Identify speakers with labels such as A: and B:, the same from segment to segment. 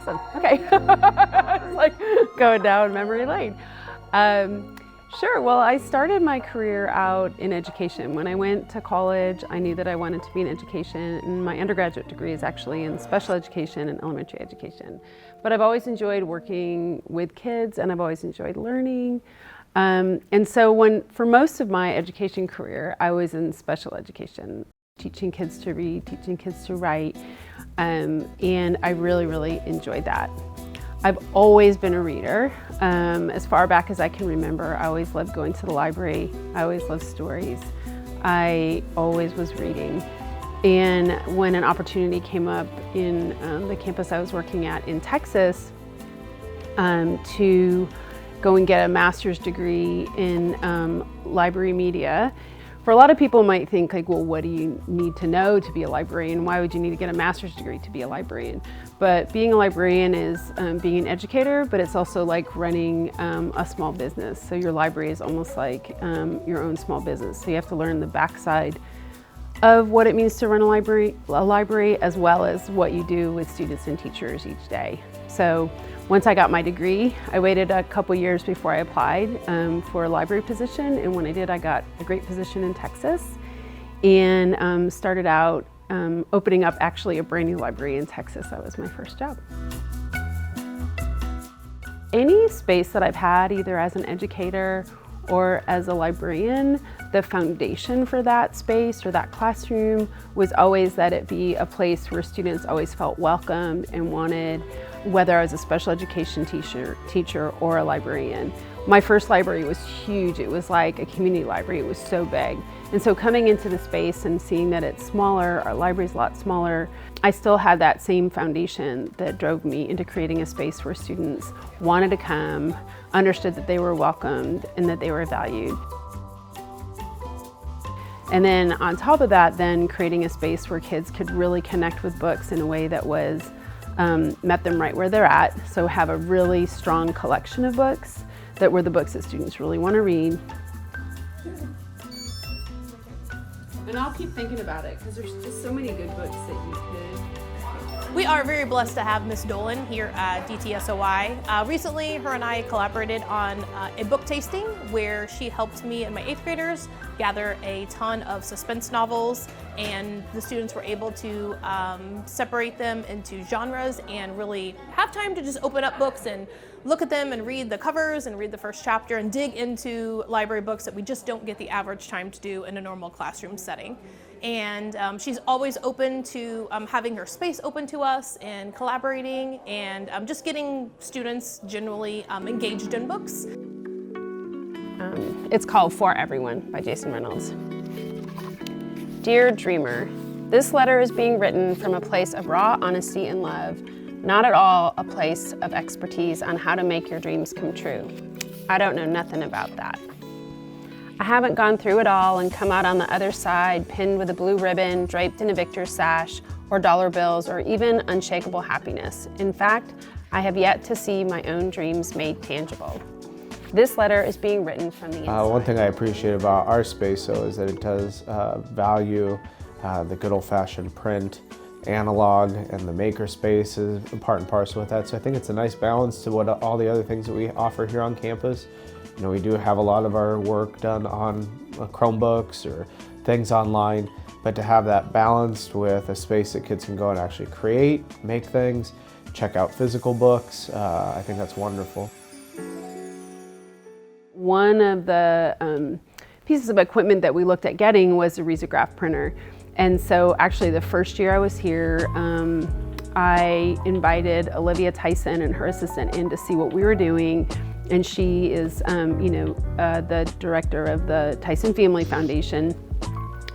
A: awesome. Okay. It's like going down memory lane. Sure. Well, I started my career out in education. When I went to college, I knew that I wanted to be in education, and my undergraduate degree is actually in special education and elementary education. But I've always enjoyed working with kids, and I've always enjoyed learning. And so for most of my education career, I was in special education, teaching kids to read, teaching kids to write, and I really, really enjoyed that. I've always been a reader. As far back as I can remember, I always loved going to the library. I always loved stories. I always was reading. And when an opportunity came up in the campus I was working at in Texas to go and get a master's degree in library media, for a lot of people might think like, well, what do you need to know to be a librarian? Why would you need to get a master's degree to be a librarian? But being a librarian is being an educator, but it's also like running a small business. So your library is almost like your own small business. So you have to learn the backside of what it means to run a library, as well as what you do with students and teachers each day. So once I got my degree, I waited a couple years before I applied for a library position, and when I did, I got a great position in Texas and started out opening up actually a brand new library in Texas. That was my first job. Any space that I've had, either as an educator or as a librarian, the foundation for that space or that classroom was always that it be a place where students always felt welcomed and wanted, whether I was a special education teacher or a librarian. My first library was huge. It was like a community library. It was so big. And so coming into the space and seeing that it's smaller, our library's a lot smaller, I still had that same foundation that drove me into creating a space where students wanted to come, understood that they were welcomed and that they were valued. And then on top of that, then creating a space where kids could really connect with books in a way that was met them right where they're at. So have a really strong collection of books that were the books that students really want to read. And I'll keep thinking about it because there's just so many good books that you could.
B: We are very blessed to have Miss Dolan here at DTSOI. Recently, her and I collaborated on a book tasting where she helped me and my 8th graders gather a ton of suspense novels, and the students were able to separate them into genres and really have time to just open up books and look at them and read the covers and read the first chapter and dig into library books that we just don't get the average time to do in a normal classroom setting. And she's always open to having her space open to us and collaborating and just getting students generally engaged in books.
A: It's called For Everyone by Jason Reynolds. Dear Dreamer, this letter is being written from a place of raw honesty and love, not at all a place of expertise on how to make your dreams come true. I don't know nothing about that. I haven't gone through it all and come out on the other side pinned with a blue ribbon, draped in a victor's sash, or dollar bills, or even unshakable happiness. In fact, I have yet to see my own dreams made tangible. This letter is being written from the inside.
C: One thing I appreciate about our space, though, is that it does value the good old-fashioned print, analog, and the maker space is part and parcel with that. So I think it's a nice balance to what all the other things that we offer here on campus. You know, we do have a lot of our work done on Chromebooks or things online, but to have that balanced with a space that kids can go and actually create, make things, check out physical books, I think that's wonderful.
A: One of the pieces of equipment that we looked at getting was a risograph printer. And so actually the first year I was here, I invited Olivia Tyson and her assistant in to see what we were doing. And she is, the director of the Tyson Family Foundation.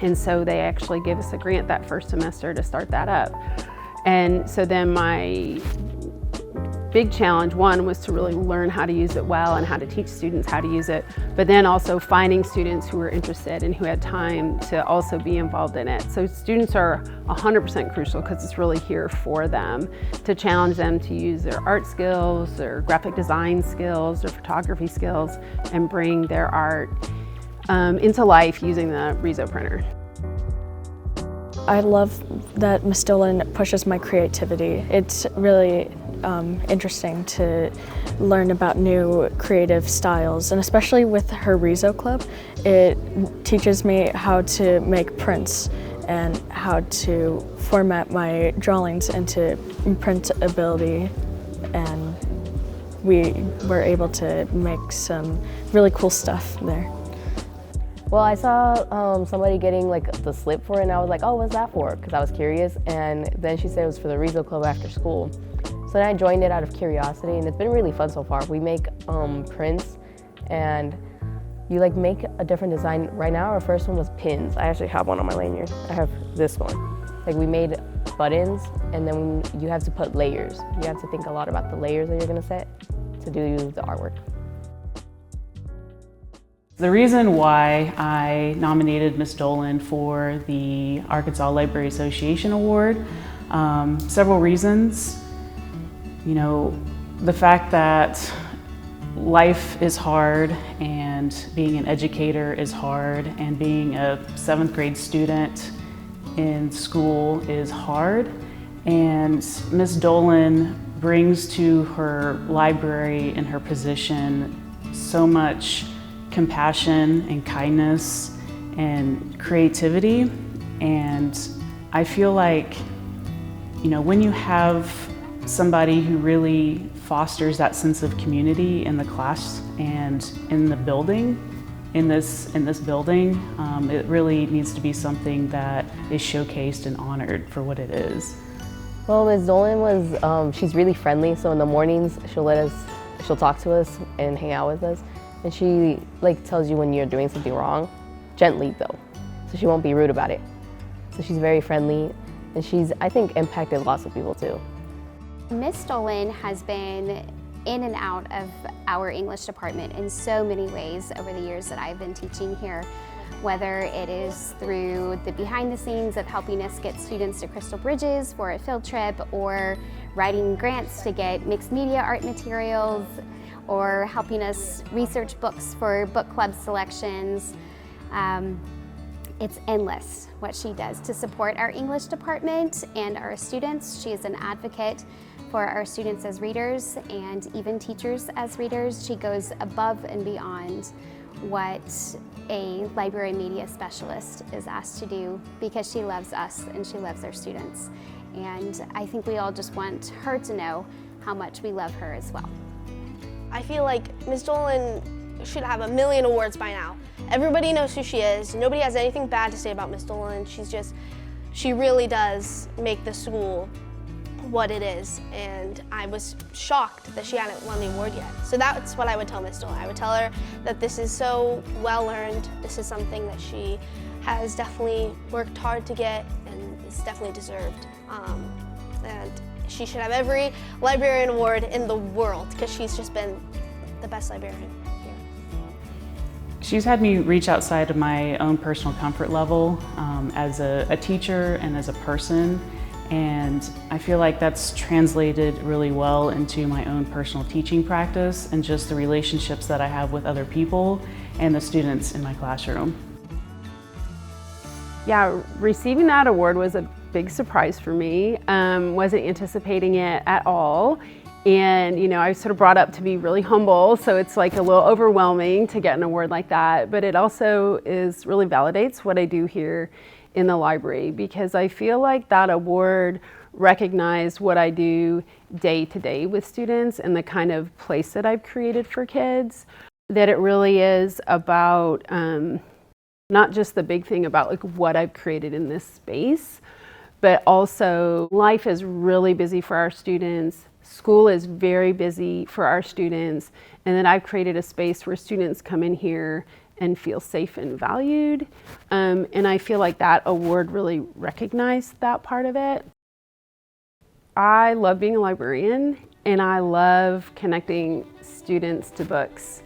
A: And so they actually gave us a grant that first semester to start that up. And so then my big challenge, one, was to really learn how to use it well and how to teach students how to use it, but then also finding students who were interested and who had time to also be involved in it. So students are 100% crucial because it's really here for them, to challenge them to use their art skills, their graphic design skills, their photography skills, and bring their art into life using the Riso printer.
D: I love that Miss Dolan pushes my creativity. It's really interesting to learn about new creative styles, and especially with her Riso Club, it teaches me how to make prints and how to format my drawings into printability, and we were able to make some really cool stuff there.
E: Well, I saw somebody getting like the slip for it, and I was like, oh, what's that for? Because I was curious, and then she said it was for the Riso Club after school. So then I joined it out of curiosity, and it's been really fun so far. We make prints, and you like make a different design. Right now, our first one was pins. I actually have one on my lanyard. I have this one. Like we made buttons, and then you have to put layers. You have to think a lot about the layers that you're gonna set to do the artwork.
F: The reason why I nominated Ms. Dolan for the Arkansas Library Association Award, several reasons. You know, the fact that life is hard and being an educator is hard, and being a 7th grade student in school is hard. And Ms. Dolan brings to her library and her position so much compassion and kindness and creativity. And I feel like, you know, when you have somebody who really fosters that sense of community in the class and in the building, in this building, it really needs to be something that is showcased and honored for what it is.
E: Well, Ms. Dolan was, she's really friendly, so in the mornings she'll talk to us and hang out with us. And she like tells you when you're doing something wrong, gently though, so she won't be rude about it. So she's very friendly, and she's, I think, impacted lots of people too.
G: Miss Dolan has been in and out of our English department in so many ways over the years that I've been teaching here, whether it is through the behind the scenes of helping us get students to Crystal Bridges for a field trip, or writing grants to get mixed media art materials, or helping us research books for book club selections. It's endless what she does to support our English department and our students. She is an advocate for our students as readers and even teachers as readers. She goes above and beyond what a library media specialist is asked to do, because she loves us and she loves our students. And I think we all just want her to know how much we love her as well.
H: I feel like Ms. Dolan should have 1 million awards by now. Everybody knows who she is. Nobody has anything bad to say about Ms. Dolan. She really does make the school what it is, and I was shocked that she hadn't won the award yet. So that's what I would tell Ms. Dolan. I would tell her that this is so well earned. This is something that she has definitely worked hard to get, and it's definitely deserved. And she should have every librarian award in the world, because she's just been the best librarian here.
F: She's had me reach outside of my own personal comfort level as a teacher and as a person, and I feel like that's translated really well into my own personal teaching practice and just the relationships that I have with other people and the students in my classroom.
A: Yeah, receiving that award was a big surprise for me. Wasn't anticipating it at all. And, you know, I was sort of brought up to be really humble, so it's like a little overwhelming to get an award like that. But it also really validates what I do here in the library, because I feel like that award recognized what I do day to day with students and the kind of place that I've created for kids. That it really is about not just the big thing about like what I've created in this space, but also life is really busy for our students. School is very busy for our students, and then I've created a space where students come in here and feel safe and valued. And I feel like that award really recognized that part of it. I love being a librarian, and I love connecting students to books.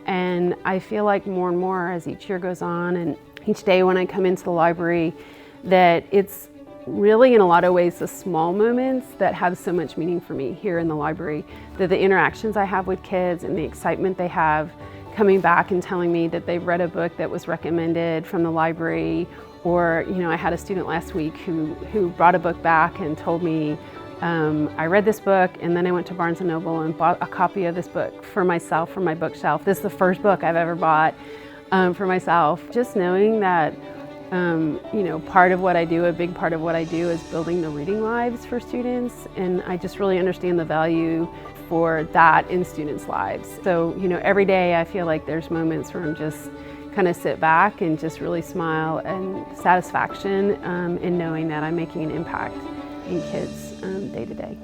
A: And I feel like more and more as each year goes on and each day when I come into the library, that it's really in a lot of ways the small moments that have so much meaning for me here in the library. That the interactions I have with kids and the excitement they have coming back and telling me that they've read a book that was recommended from the library, Or, you know, I had a student last week who brought a book back and told me, I read this book and then I went to Barnes & Noble and bought a copy of this book for myself, for my bookshelf. This is the first book I've ever bought for myself. Just knowing that, you know, part of what I do, a big part of what I do is building the reading lives for students, and I just really understand the value for that in students' lives. So, you know, every day I feel like there's moments where I'm just kind of sit back and just really smile and satisfaction in knowing that I'm making an impact in kids day to day.